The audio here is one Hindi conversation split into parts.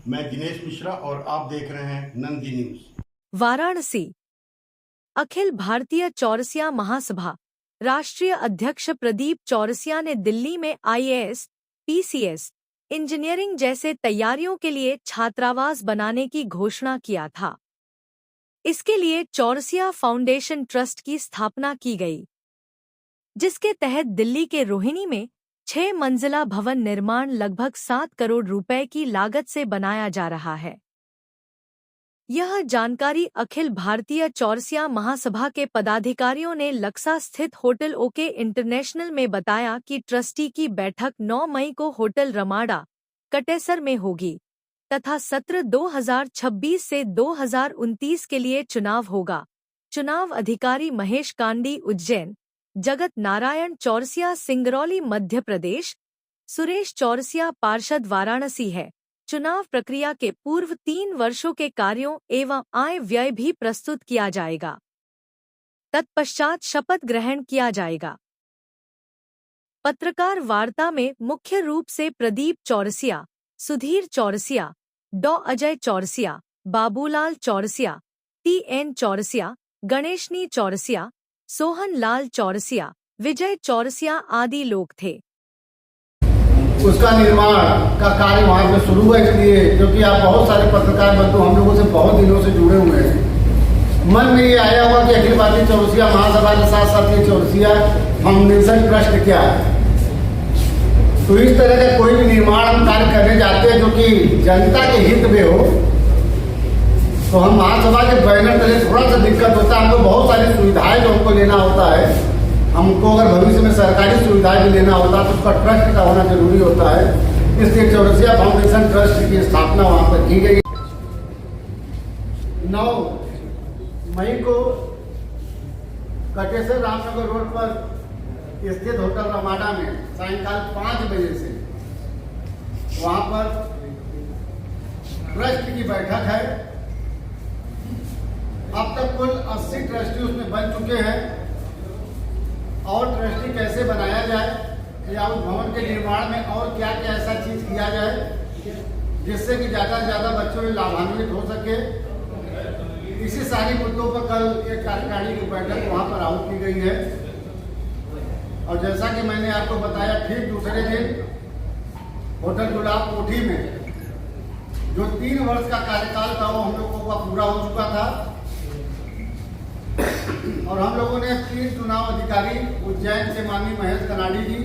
मैं दिनेश मिश्रा और आप देख रहे हैं नंदी न्यूज। वाराणसी। अखिल भारतीय चौरसिया महासभा राष्ट्रीय अध्यक्ष प्रदीप चौरसिया ने दिल्ली में आईएएस, पीसीएस, इंजीनियरिंग जैसे तैयारियों के लिए छात्रावास बनाने की घोषणा किया था। इसके लिए चौरसिया फाउंडेशन ट्रस्ट की स्थापना की गई, जिसके तहत दिल्ली के रोहिणी में 6 मंजिला भवन निर्माण लगभग 7 करोड़ रुपए की लागत से बनाया जा रहा है। यह जानकारी अखिल भारतीय चौरसिया महासभा के पदाधिकारियों ने लक्सा स्थित होटल ओके इंटरनेशनल में बताया कि ट्रस्टी की बैठक 9 मई को होटल रमाडा, कटेसर में होगी तथा सत्र 2026 से 2029 के लिए चुनाव होगा। चुनाव अधिकारी महेश कांडी उज्जैन, जगत नारायण चौरसिया सिंगरौली मध्य प्रदेश, सुरेश चौरसिया पार्षद वाराणसी है। चुनाव प्रक्रिया के पूर्व 3 वर्षों के कार्यों एवं आय व्यय भी प्रस्तुत किया जाएगा। तत्पश्चात शपथ ग्रहण किया जाएगा। पत्रकार वार्ता में मुख्य रूप से प्रदीप चौरसिया, सुधीर चौरसिया, डॉ अजय चौरसिया, बाबूलाल चौरसिया, टीएन चौरसिया, गणेशनी चौरसिया, सोहन लाल चौरसिया, विजय चौरसिया आदि लोग थे। उसका निर्माण का कार्य वहाँ पे शुरू है, इसलिए क्योंकि आप बहुत सारे पत्रकार बंधु हम लोगों से बहुत दिनों से जुड़े हुए हैं। मन में ये आया हुआ कि अखिल भारतीय चौरसिया महासभा के साथ साथ ये चौरसिया फाउंडेशन ट्रस्ट क्या है। तो इस तरह का कोई भी निर्माण हम कार्य करने जाते हैं जो कि जनता के हित में हो, तो हम महासभा के बैनर तले थोड़ा सा दिक्कत होता है। हमको बहुत सारी सुविधाएं जो हमको लेना होता है, हमको अगर भविष्य में सरकारी सुविधाएं भी लेना होता है तो उसका ट्रस्ट का होना जरूरी होता है। इसलिए चौरसिया फाउंडेशन ट्रस्ट की स्थापना वहाँ पर की गई। 9 मई को कटेसर रामनगर रोड पर स्थित होटल रमाडा में सायंकाल 5 बजे से वहाँ पर ट्रस्ट की बैठक है। अब तक कुल 80 ट्रस्टी उसमें बन चुके हैं और ट्रस्टी कैसे बनाया जाए या उस भवन के निर्माण में और क्या क्या ऐसा चीज किया जाए जिससे कि ज़्यादा से ज़्यादा बच्चों में लाभान्वित हो सके। इसी सारी मुद्दों पर कल एक कार्यकारिणी की बैठक वहाँ पर आहूत की गई है। और जैसा कि मैंने आपको बताया, ठीक दूसरे दिन होटल गुलाब कोठी में जो 3 वर्ष का कार्यकाल था वो हम लोगों का पूरा हो चुका था और हम लोगों ने 3 चुनाव अधिकारी उज्जैन के माननीय महेश कानड़ी जी,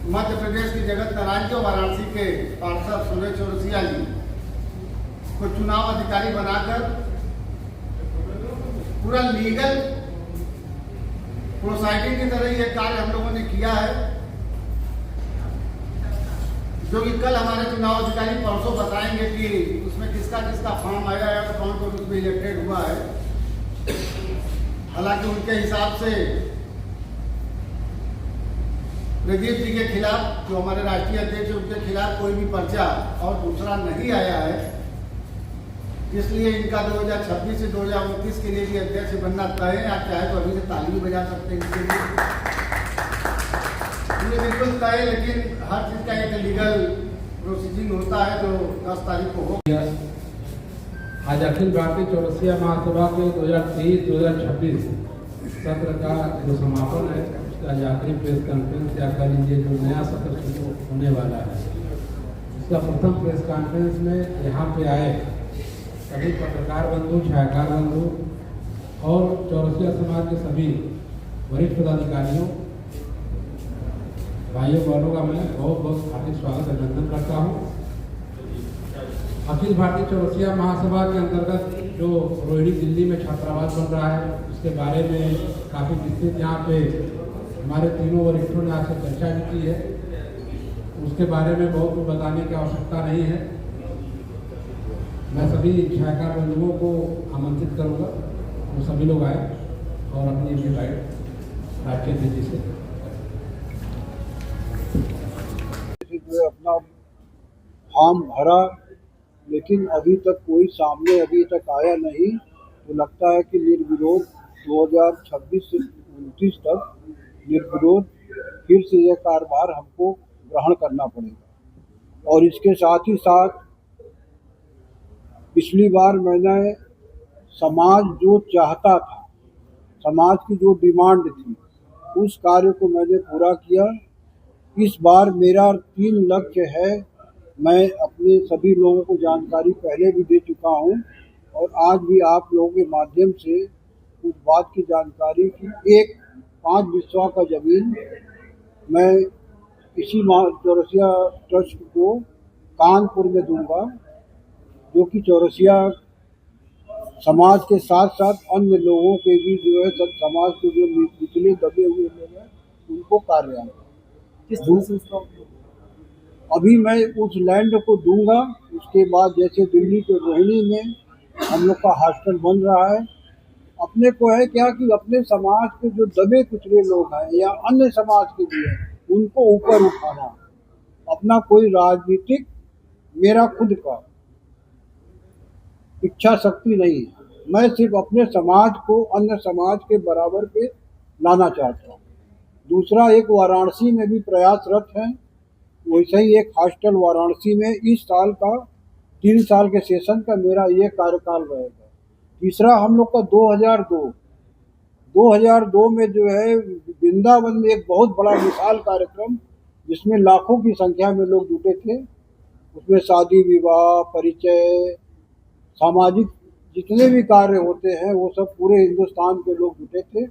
मध्य प्रदेश की जगत नारायण जी और वाराणसी के पार्षद सुरेश चौरसिया जी को चुनाव अधिकारी बनाकर पूरा लीगल प्रोसाइडिंग की तरह ये कार्य हम लोगों ने किया है, जो कि कल हमारे चुनाव अधिकारी परसों बताएंगे कि उसमें किसका किसका फॉर्म आया है और कौन कौन उसमें इलेक्टेड हुआ है। हालांकि उनके हिसाब से प्रदीप जी के खिलाफ, जो हमारे राष्ट्रीय अध्यक्ष, उनके खिलाफ कोई भी पर्चा और दूसरा नहीं आया है, इसलिए इनका 2026 से 2029 के लिए भी अध्यक्ष बनना तय है। आप चाहे तो अभी से ताली भी बजा सकते हैं इसके लिए, ये बिल्कुल तय है, लेकिन हर चीज का एक लीगल प्रोसीजिंग होता है जो 10 तारीख को हो। आज अखिल भारतीय चौरसिया महासभा के 2023-2026 सत्र का जो समापन है, उसका आखिरी प्रेस कॉन्फ्रेंस या कह लीजिए जो नया सत्र शुरू होने वाला है, उसका प्रथम प्रेस कॉन्फ्रेंस में यहाँ पे आए सभी पत्रकार बंधु, छायाकार बंधु और चौरसिया समाज के सभी वरिष्ठ पदाधिकारियों, भाइयों बहनों का मैं बहुत बहुत हार्दिक स्वागत अभिनंदन करता हूँ। अखिल भारतीय चौरसिया महासभा के अंतर्गत जो रोहिणी दिल्ली में छात्रावास बन रहा है, उसके बारे में काफ़ी विस्तृत यहाँ पे हमारे तीनों वरिष्ठों ने आपसे चर्चा भी की है। उसके बारे में बहुत कुछ बताने की आवश्यकता नहीं है। मैं सभी छायाकार बंधुओं को आमंत्रित करूँगा, वो सभी लोग आए और अपनी इनवाइट राष्ट्रीय अध्यक्ष से अपना फॉर्म भरा, लेकिन अभी तक कोई सामने अभी तक आया नहीं। तो लगता है कि निर्विरोध 2026 से 29 तक निर्विरोध फिर से यह कार्यभार हमको ग्रहण करना पड़ेगा। और इसके साथ ही साथ पिछली बार मैंने समाज जो चाहता था, समाज की जो डिमांड थी, उस कार्य को मैंने पूरा किया। इस बार मेरा 3 लक्ष्य है। मैं अपने सभी लोगों को जानकारी पहले भी दे चुका हूं और आज भी आप लोगों के माध्यम से उस बात की जानकारी की एक 5 बिस्वा का ज़मीन मैं इसी चौरसिया ट्रस्ट को कानपुर में दूंगा, जो कि चौरसिया समाज के साथ साथ अन्य लोगों के भी जो है सब समाज के जो निचले दबे हुए लोग हैं उनको कार्य आएगा। अभी मैं उस लैंड को दूंगा। उसके बाद जैसे दिल्ली के रोहिणी में हम लोग का हॉस्टल बन रहा है, अपने को है क्या कि अपने समाज के जो दबे कुचले लोग हैं या अन्य समाज के भी हैं उनको ऊपर उठाना। अपना कोई राजनीतिक, मेरा खुद का इच्छा शक्ति नहीं है, मैं सिर्फ अपने समाज को अन्य समाज के बराबर पे लाना चाहता हूँ। दूसरा, एक वाराणसी में भी प्रयासरत हैं, वैसे ही एक हॉस्टल वाराणसी में इस साल का 3 साल के सेशन का मेरा ये कार्यकाल रहेगा। तीसरा, हम लोग का 2002 में जो है वृंदावन में एक बहुत बड़ा विशाल कार्यक्रम जिसमें लाखों की संख्या में लोग जुटे थे। उसमें शादी विवाह, परिचय, सामाजिक जितने भी कार्य होते हैं वो सब पूरे हिंदुस्तान के लोग जुटे थे।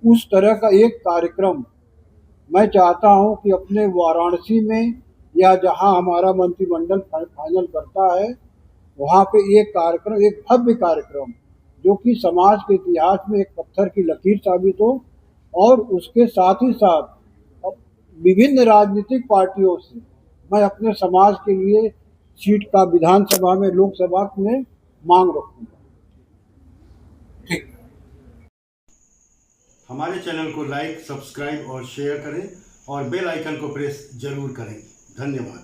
उस तरह का एक कार्यक्रम मैं चाहता हूं कि अपने वाराणसी में या जहां हमारा मंत्रिमंडल फाइनल करता है वहां पे एक कार्यक्रम, एक भव्य कार्यक्रम जो कि समाज के इतिहास में एक पत्थर की लकीर साबित हो और उसके साथ ही साथ विभिन्न राजनीतिक पार्टियों से मैं अपने समाज के लिए सीट का विधानसभा में, लोकसभा में मांग रखूंगा। हमारे चैनल को लाइक, सब्सक्राइब और शेयर करें और बेल आइकन को प्रेस जरूर करें। धन्यवाद।